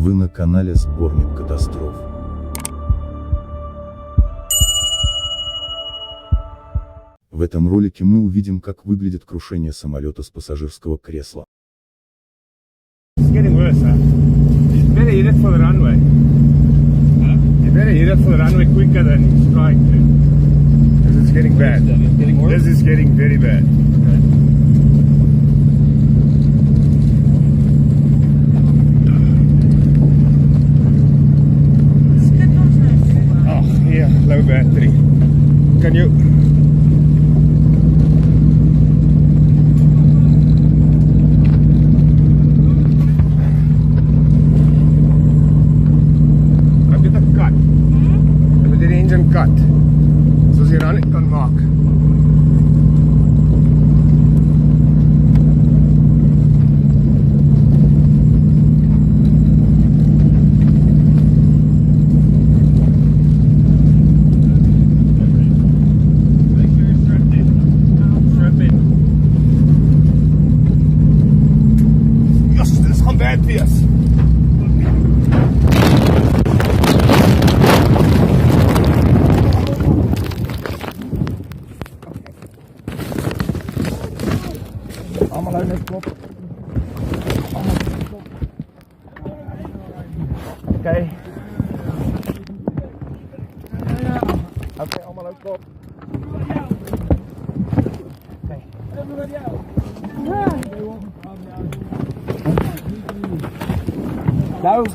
Вы на канале Сборник катастроф. В этом ролике мы увидим, как выглядит крушение самолета с пассажирского кресла. It's getting worse, huh? You better hit it for the runway. Huh? You better hit it for the runway quicker than it's trying to. Because it's getting bad. It's getting worse? This is getting very bad. Oh, yeah, low battery. Can you... Cut. Zoals je dan kan maken. Yes, dit is gaan bad wees. Allemaal uit met kop. Oké. Oké, allemaal uit kop. Oké. Go.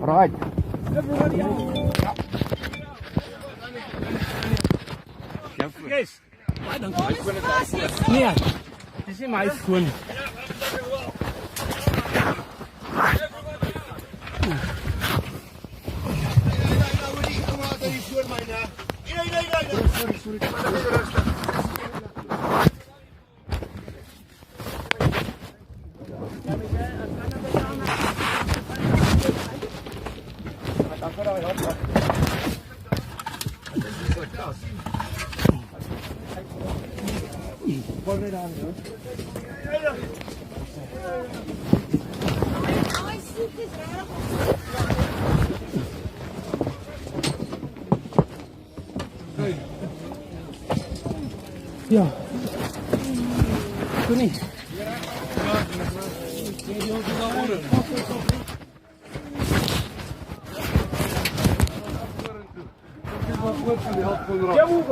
Right. Yes. Nee. Dis nie my foon. Ja. Doe niet. Ja, hoe